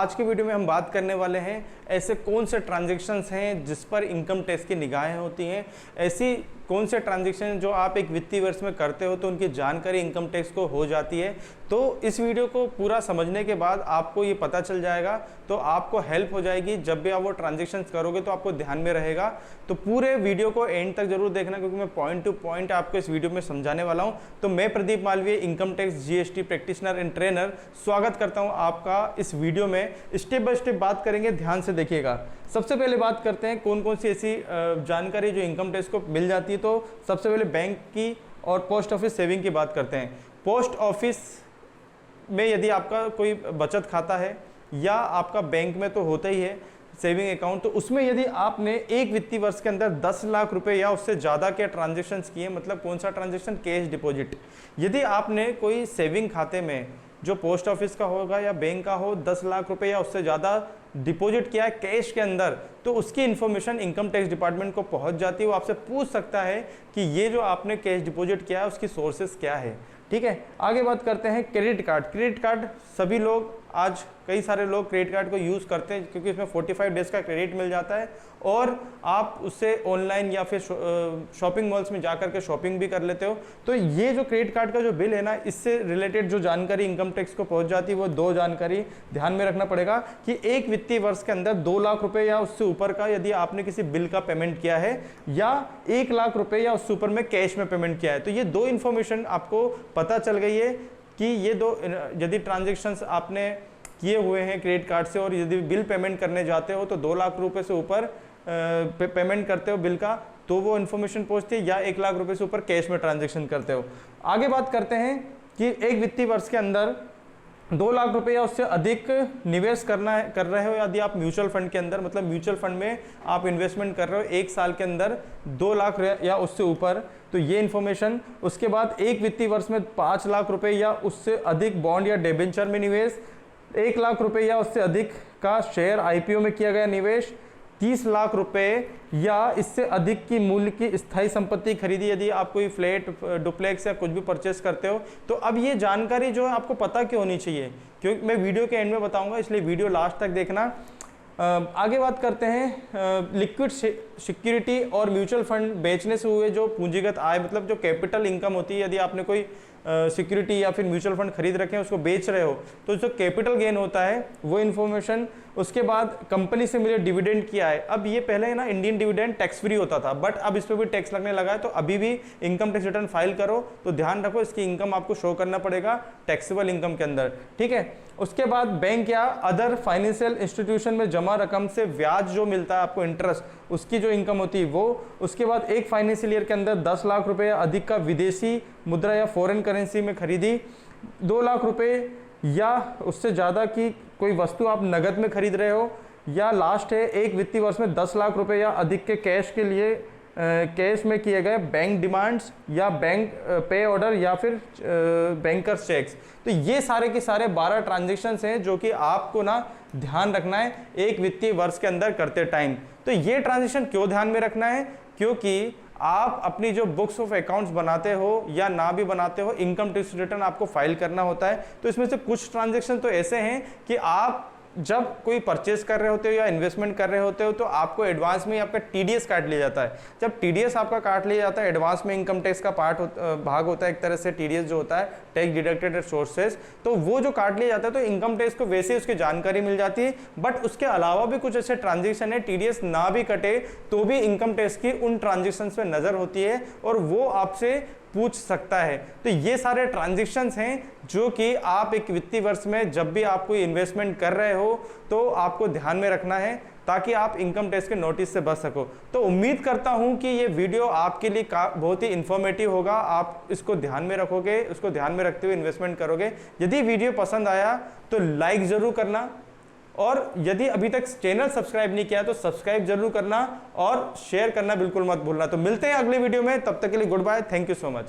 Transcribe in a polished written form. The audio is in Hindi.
आज के वीडियो में हम बात करने वाले हैं ऐसे कौन से ट्रांजैक्शंस हैं जिस पर इनकम टैक्स की निगाहें होती हैं। ऐसी कौन से ट्रांजैक्शन जो आप एक वित्तीय वर्ष में करते हो तो उनकी जानकारी इनकम टैक्स को हो जाती है। तो इस वीडियो को पूरा समझने के बाद आपको ये पता चल जाएगा, तो आपको हेल्प हो जाएगी। जब भी आप वो ट्रांजैक्शंस करोगे तो आपको ध्यान में रहेगा। तो पूरे वीडियो को एंड तक जरूर देखना, क्योंकि मैं पॉइंट टू पॉइंट आपको इस वीडियो में समझाने वाला हूँ। तो मैं Pradeep Malviya, income tax GST practitioner and trainer, स्वागत करता हूँ आपका इस वीडियो में। स्टेप बाय स्टेप बात करेंगे, ध्यान से देखिएगा। सबसे पहले बात करते हैं कौन कौन सी ऐसी जानकारी जो इनकम टैक्स को मिल जाती है। तो सबसे पहले बैंक की और पोस्ट ऑफिस सेविंग की बात करते हैं। पोस्ट ऑफिस में यदि आपका कोई बचत खाता है या आपका बैंक में तो होता ही है सेविंग अकाउंट, तो उसमें यदि आपने एक वित्तीय वर्ष के अंदर 10 लाख रुपए या उससे ज़्यादा के ट्रांजेक्शन्स किए, मतलब कौन सा ट्रांजेक्शन, कैश डिपॉजिट। यदि आपने कोई सेविंग खाते में जो पोस्ट ऑफिस का होगा या बैंक का हो 10 लाख रुपए या उससे ज़्यादा डिपॉजिट किया है कैश के अंदर, तो उसकी इन्फॉर्मेशन इनकम टैक्स डिपार्टमेंट को पहुंच जाती है। वो आपसे पूछ सकता है कि ये जो आपने कैश डिपॉजिट किया है उसकी सोर्सेस क्या है। ठीक है, आगे बात करते हैं क्रेडिट कार्ड। क्रेडिट कार्ड सभी लोग, आज कई सारे लोग क्रेडिट कार्ड को यूज़ करते हैं, क्योंकि इसमें 45 डेज का क्रेडिट मिल जाता है और आप उससे ऑनलाइन या फिर शॉपिंग मॉल्स में जाकर के शॉपिंग भी कर लेते हो। तो ये जो क्रेडिट कार्ड का जो बिल है ना, इससे रिलेटेड जो जानकारी इनकम टैक्स को पहुंच जाती है, वो दो जानकारी ध्यान में रखना पड़ेगा कि एक वित्तीय वर्ष के अंदर 2 लाख रुपए या उससे ऊपर का यदि आपने किसी बिल का पेमेंट किया है, या 1 लाख रुपए या उससे ऊपर में कैश में पेमेंट किया है, तो ये दो इन्फॉर्मेशन आपको पता चल गई है कि ये दो यदि ट्रांजेक्शन्स आपने किए हुए हैं क्रेडिट कार्ड से और यदि बिल पेमेंट करने जाते हो तो 2 लाख रुपए से ऊपर पेमेंट करते हो बिल का, तो वो इन्फॉर्मेशन पहुंचती है, या 1 लाख रुपए से ऊपर कैश में ट्रांजैक्शन करते हो। आगे बात करते हैं कि एक वित्तीय वर्ष के अंदर 2 लाख रुपए या उससे अधिक निवेश कर रहे हो, यदि आप म्यूचुअल फंड के अंदर, मतलब म्यूचुअल फंड में आप इन्वेस्टमेंट कर रहे हो एक साल के अंदर 2 लाख या उससे ऊपर, तो ये इन्फॉर्मेशन। उसके बाद एक वित्तीय वर्ष में 5 लाख रुपए या उससे अधिक बॉन्ड या डिबेंचर में निवेश, 1 लाख रुपए या उससे अधिक का शेयर आईपीओ में किया गया निवेश, 30 लाख रुपए या इससे अधिक की मूल्य की स्थायी संपत्ति खरीदी, यदि आप कोई फ्लैट, डुप्लेक्स या कुछ भी परचेस करते हो। तो अब ये जानकारी जो है आपको पता क्यों होनी चाहिए, क्योंकि मैं वीडियो के एंड में बताऊंगा, इसलिए वीडियो लास्ट तक देखना। आगे बात करते हैं लिक्विड सिक्योरिटी और म्यूचुअल फंड बेचने से हुए जो पूंजीगत आय, मतलब जो कैपिटल इनकम होती है। यदि आपने कोई सिक्योरिटी या फिर म्यूचुअल फंड खरीद रखे हैं, उसको बेच रहे हो, तो जो कैपिटल गेन होता है वो इन्फॉर्मेशन। उसके बाद कंपनी से मिले डिविडेंड किया है। अब ये पहले ना इंडियन डिविडेंड टैक्स फ्री होता था, बट अब इस पर भी टैक्स लगने लगा है। तो अभी भी इनकम टैक्स रिटर्न फाइल करो तो ध्यान रखो इसकी इनकम आपको शो करना पड़ेगा टैक्सेबल इनकम के अंदर। ठीक है, उसके बाद बैंक या अदर फाइनेंशियल इंस्टीट्यूशन में जमा रकम से ब्याज जो मिलता है आपको, इंटरेस्ट, उसकी जो इनकम होती है वो। उसके बाद एक फाइनेंशियल ईयर के अंदर 10 लाख रुपए या अधिक का विदेशी मुद्रा या फॉरेन करेंसी में खरीदी, 2 लाख रुपए या उससे ज़्यादा की कोई वस्तु आप नगद में खरीद रहे हो, या लास्ट है एक वित्तीय वर्ष में 10 लाख रुपए या अधिक के कैश के लिए कैश में किए गए बैंक डिमांड्स या बैंक पे ऑर्डर या फिर बैंकर्स चेक्स। तो ये सारे के सारे 12 ट्रांजेक्शन्स हैं जो कि आपको ना ध्यान रखना है एक वित्तीय वर्ष के अंदर करते टाइम। तो ये ट्रांजेक्शन क्यों ध्यान में रखना है, क्योंकि आप अपनी जो बुक्स ऑफ अकाउंट्स बनाते हो या ना भी बनाते हो, इनकम टैक्स रिटर्न आपको फाइल करना होता है। तो इसमें से कुछ ट्रांजेक्शन तो ऐसे हैं कि आप जब कोई परचेस कर रहे होते हो या इन्वेस्टमेंट कर रहे होते हो तो आपको एडवांस में आपका टीडीएस काट लिया जाता है। जब टीडीएस आपका काट लिया जाता है, एडवांस में इनकम टैक्स का भाग होता है एक तरह से टीडीएस जो होता है, टैक्स डिडक्टेड सोर्सेस, तो वो जो काट लिया जाता है तो इनकम टैक्स को वैसे उसकी जानकारी मिल जाती है। बट उसके अलावा भी कुछ ऐसे ट्रांजेक्शन है, टीडीएस ना भी कटे तो भी इनकम टैक्स की उन ट्रांजेक्शन में नजर होती है और वो आपसे पूछ सकता है। तो ये सारे ट्रांजैक्शंस हैं जो कि आप एक वित्तीय वर्ष में जब भी आप कोई इन्वेस्टमेंट कर रहे हो तो आपको ध्यान में रखना है, ताकि आप इनकम टैक्स के नोटिस से बच सको। तो उम्मीद करता हूं कि ये वीडियो आपके लिए बहुत ही इंफॉर्मेटिव होगा। आप इसको ध्यान में रखोगे, उसको ध्यान में रखते हुए इन्वेस्टमेंट करोगे। यदि वीडियो पसंद आया तो लाइक जरूर करना, और यदि अभी तक चैनल सब्सक्राइब नहीं किया तो सब्सक्राइब जरूर करना और शेयर करना बिल्कुल मत भूलना। तो मिलते हैं अगले वीडियो में, तब तक के लिए good bye, thank you so much.